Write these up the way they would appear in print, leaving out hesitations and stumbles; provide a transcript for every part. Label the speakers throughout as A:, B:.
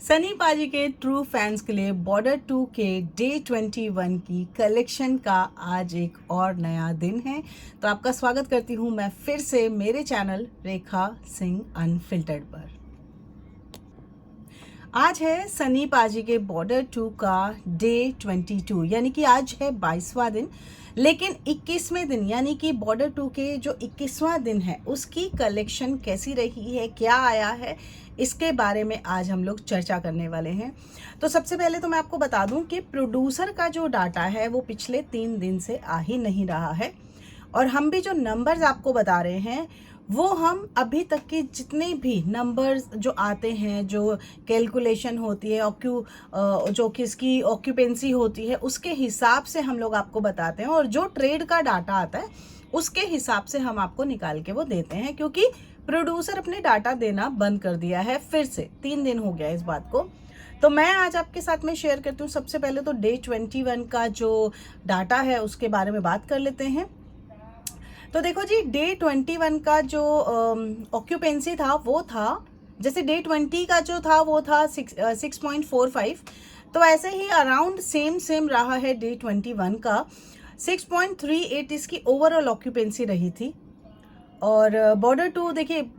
A: सनी पाजी के true fans के लिए बॉर्डर 2 के डे 21 की कलेक्शन का आज एक और नया दिन है। तो आपका स्वागत करती हूँ मैं फिर से मेरे चैनल रेखा सिंह अनफिल्टर्ड पर। आज है सनी पाजी के बॉर्डर 2 का डे 22, यानी कि आज है 22वां दिन, लेकिन 21वें दिन यानी कि बॉर्डर 2 के जो 21वां दिन है उसकी कलेक्शन कैसी रही है, क्या आया है, इसके बारे में आज हम लोग चर्चा करने वाले हैं। तो सबसे पहले तो मैं आपको बता दूं कि प्रोड्यूसर का जो डाटा है वो पिछले 3 दिन से आ ही नहीं रहा है, और हम भी जो नंबर्स आपको बता रहे हैं वो हम अभी तक के जितने भी नंबर्स जो आते हैं, जो कैलकुलेशन होती है, जो किसकी ऑक्यूपेंसी होती है, उसके हिसाब से हम लोग आपको बताते हैं, और जो ट्रेड का डाटा आता है उसके हिसाब से हम आपको निकाल के वो देते हैं, क्योंकि प्रोड्यूसर अपने डाटा देना बंद कर दिया है। फिर से 3 दिन हो गया इस बात को। तो मैं आज आपके साथ में शेयर करती हूँ। सबसे पहले तो डे 21 का जो डाटा है उसके बारे में बात कर लेते हैं। तो देखो जी, डे 21 का जो ऑक्यूपेंसी था वो था, जैसे डे 20 का जो था वो था 6.45, तो ऐसे ही अराउंड सेम रहा है डे 21 का 6.38 इसकी ओवरऑल ऑक्यूपेंसी रही थी। और बॉर्डर 2 देखिए,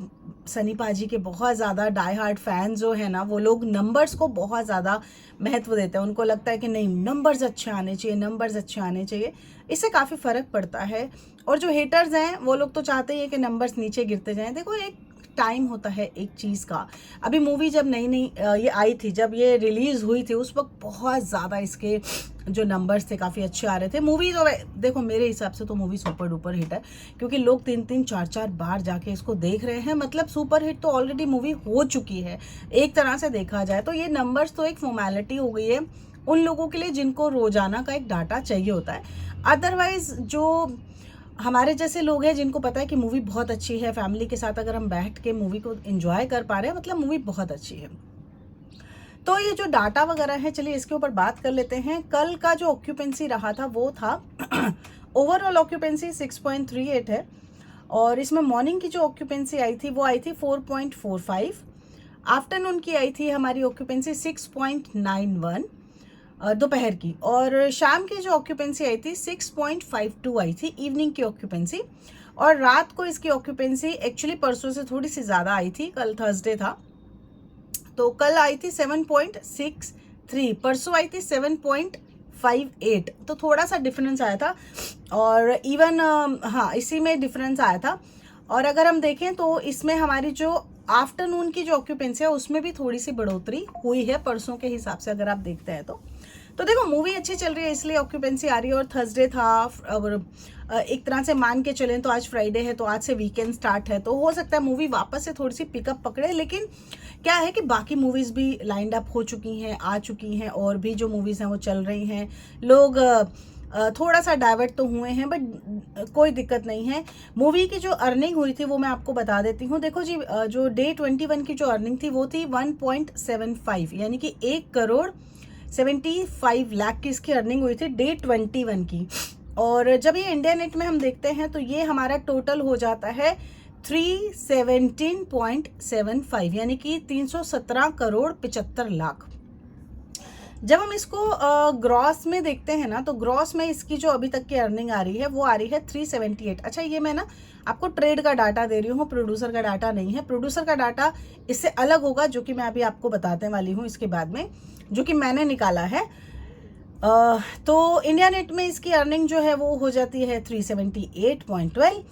A: सनी पाजी के बहुत ज़्यादा डाई हार्ड फैन जो है ना, वो लोग नंबर्स को बहुत ज़्यादा महत्व देते हैं। उनको लगता है कि नहीं, नंबर्स अच्छे आने चाहिए, नंबर्स अच्छे आने चाहिए, इससे काफ़ी फ़र्क पड़ता है। और जो हेटर्स हैं वो लोग तो चाहते ही हैं कि नंबर्स नीचे गिरते जाएं। देखो, एक टाइम होता है एक चीज़ का। अभी मूवी जब नई ये आई थी, जब ये रिलीज़ हुई थी, उस वक्त बहुत ज़्यादा इसके जो नंबर्स थे काफ़ी अच्छे आ रहे थे। मूवी तो देखो, मेरे हिसाब से तो मूवी सुपर डुपर हिट है, क्योंकि लोग 3-3 4-4 बार जाके इसको देख रहे हैं। मतलब सुपर हिट तो ऑलरेडी मूवी हो चुकी है एक तरह से देखा जाए तो। ये नंबर्स तो एक फॉर्मेलिटी हो गई है उन लोगों के लिए जिनको रोजाना का एक डाटा चाहिए होता है। अदरवाइज जो हमारे जैसे लोग हैं जिनको पता है कि मूवी बहुत अच्छी है, फैमिली के साथ अगर हम बैठ के मूवी को एंजॉय कर पा रहे हैं, मतलब मूवी बहुत अच्छी है। तो ये जो डाटा वगैरह है, चलिए इसके ऊपर बात कर लेते हैं। कल का जो ऑक्यूपेंसी रहा था वो था ओवरऑल ऑक्यूपेंसी 6.38 है, और इसमें मॉर्निंग की जो ऑक्यूपेंसी आई थी वो आई थी 4.45। आफ्टरनून की आई थी हमारी ऑक्यूपेंसी 6.91 दोपहर की, और शाम की जो ऑक्यूपेंसी आई थी 6.52 आई थी इवनिंग की ऑक्यूपेंसी। और रात को इसकी ऑक्यूपेंसी एक्चुअली परसों से थोड़ी सी ज़्यादा आई थी, कल थर्सडे था तो कल आई थी 7.63, परसों आई थी 7.58, तो थोड़ा सा डिफरेंस आया था। और इवन हाँ, इसी में डिफरेंस आया था। और अगर हम देखें तो इसमें हमारी जो आफ्टरनून की जो ऑक्यूपेंसी है उसमें भी थोड़ी सी बढ़ोतरी हुई है परसों के हिसाब से, अगर आप देखते हैं तो देखो, मूवी अच्छी चल रही है इसलिए ऑक्यूपेंसी आ रही है। और थर्सडे था, और एक तरह से मान के चलें तो आज फ्राइडे है, तो आज से वीकेंड स्टार्ट है, तो हो सकता है मूवी वापस से थोड़ी सी पिकअप पकड़े। लेकिन क्या है कि बाकी मूवीज़ भी लाइंड अप हो चुकी हैं, आ चुकी हैं, और भी जो मूवीज़ हैं वो चल रही हैं। लोग थोड़ा सा डाइवर्ट तो हुए हैं, बट कोई दिक्कत नहीं है। मूवी की जो अर्निंग हुई थी वो मैं आपको बता देती हूँ। देखो जी, जो डे 21 की जो अर्निंग थी वो थी 1.75, यानी कि 1,75,00,000 की इसकी अर्निंग हुई थी डे 21 की। और जब ये इंडिया नेट में हम देखते हैं तो ये हमारा टोटल हो जाता है 317.75, यानी कि 317,75,00,000। जब हम इसको ग्रॉस में देखते हैं ना, तो ग्रॉस में इसकी जो अभी तक की अर्निंग आ रही है वो आ रही है 378। अच्छा, ये मैं ना आपको ट्रेड का डाटा दे रही हूँ, प्रोड्यूसर का डाटा नहीं है। प्रोड्यूसर का डाटा इससे अलग होगा, जो कि मैं अभी आपको बताने वाली हूँ इसके बाद में, जो कि मैंने निकाला है। तो इंडिया नेट में इसकी अर्निंग जो है वो हो जाती है 378.12,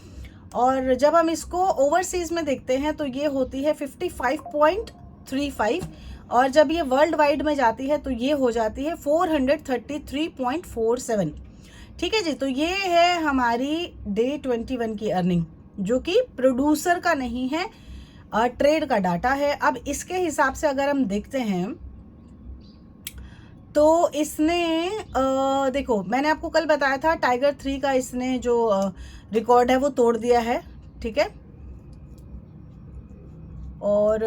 A: और जब हम इसको ओवरसीज़ में देखते हैं तो ये होती है 55.35, और जब ये वर्ल्ड वाइड में जाती है तो ये हो जाती है 433.47। ठीक है जी, तो ये है हमारी डे 21 की अर्निंग, जो कि प्रोड्यूसर का नहीं है, ट्रेड का डाटा है। अब इसके हिसाब से अगर हम देखते हैं तो इसने देखो, मैंने आपको कल बताया था टाइगर 3 का इसने जो रिकॉर्ड है वो तोड़ दिया है। ठीक है, और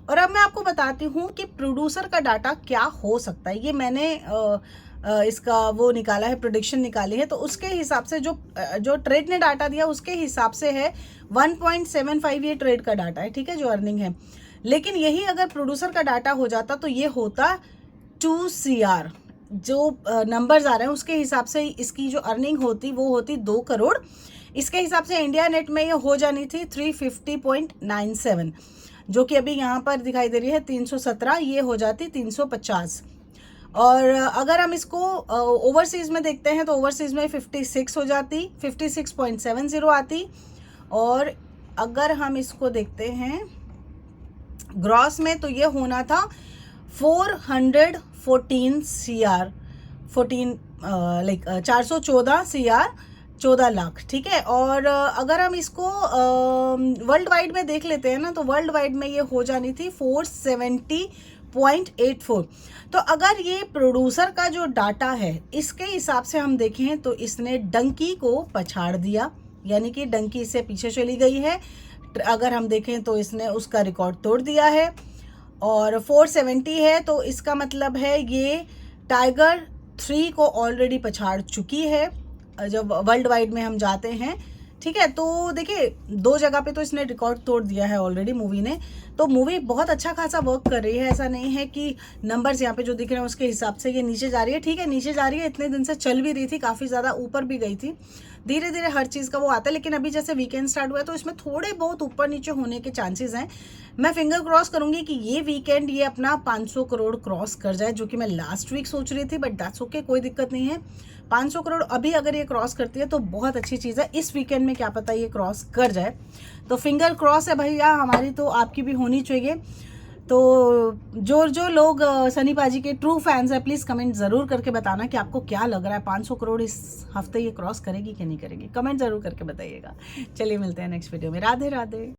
A: अब मैं आपको बताती हूँ कि प्रोड्यूसर का डाटा क्या हो सकता है। ये मैंने इसका वो निकाला है, प्रेडिक्शन निकाली है, तो उसके हिसाब से जो ट्रेड ने डाटा दिया उसके हिसाब से है 1.75 ये ट्रेड का डाटा है। ठीक है, जो अर्निंग है। लेकिन यही अगर प्रोड्यूसर का डाटा हो जाता तो ये होता 2 CR। जो नंबर्स आ रहे हैं उसके हिसाब से इसकी जो अर्निंग होती वो होती 2 करोड़। इसके हिसाब से इंडिया नेट में ये हो जानी थी 350.97, जो कि अभी यहाँ पर दिखाई दे रही है 317, ये हो जाती 350। और अगर हम इसको ओवरसीज़ में देखते हैं तो ओवरसीज़ में 56 हो जाती, 56.70 आती। और अगर हम इसको देखते हैं ग्रॉस में तो ये होना था 414 CR, 414 CR, 14 लाख, ठीक है। और अगर हम इसको वर्ल्ड वाइड में देख लेते हैं ना तो वर्ल्ड वाइड में ये हो जानी थी 470.84। तो अगर ये प्रोड्यूसर का जो डाटा है इसके हिसाब से हम देखें तो इसने डंकी को पछाड़ दिया, यानी कि डंकी इससे पीछे चली गई है। अगर हम देखें तो इसने उसका रिकॉर्ड तोड़ दिया है और 470 है, तो इसका मतलब है ये टाइगर 3 को ऑलरेडी पछाड़ चुकी है जब वर्ल्ड वाइड में हम जाते हैं, ठीक है। तो देखिए 2 जगह पे तो इसने रिकॉर्ड तोड़ दिया है ऑलरेडी मूवी ने। तो मूवी बहुत अच्छा खासा वर्क कर रही है, ऐसा नहीं है कि नंबर्स यहाँ पे जो दिख रहे हैं उसके हिसाब से ये नीचे जा रही है, ठीक है नीचे जा रही है, इतने दिन से चल भी रही थी, काफ़ी ज़्यादा ऊपर भी गई थी, धीरे धीरे हर चीज़ का वो आता है। लेकिन अभी जैसे वीकेंड स्टार्ट हुआ है तो इसमें थोड़े बहुत ऊपर नीचे होने के चांसेस हैं। मैं फिंगर क्रॉस करूंगी कि ये वीकेंड ये अपना 500 करोड़ क्रॉस कर जाए, जो कि मैं लास्ट वीक सोच रही थी, बट दैट्स ओके, कोई दिक्कत नहीं है। 500 करोड़ अभी अगर ये क्रॉस करती है तो बहुत अच्छी चीज़ है। इस वीकेंड में क्या पता ये क्रॉस कर जाए, तो फिंगर क्रॉस है भैया हमारी, तो आपकी भी होनी चाहिए। तो जो लोग सनी पाजी के ट्रू फैंस हैं प्लीज़ कमेंट ज़रूर करके बताना कि आपको क्या लग रहा है 500 करोड़ इस हफ्ते ये क्रॉस करेगी कि नहीं करेगी, कमेंट ज़रूर करके बताइएगा। चलिए मिलते हैं नेक्स्ट वीडियो में, राधे राधे।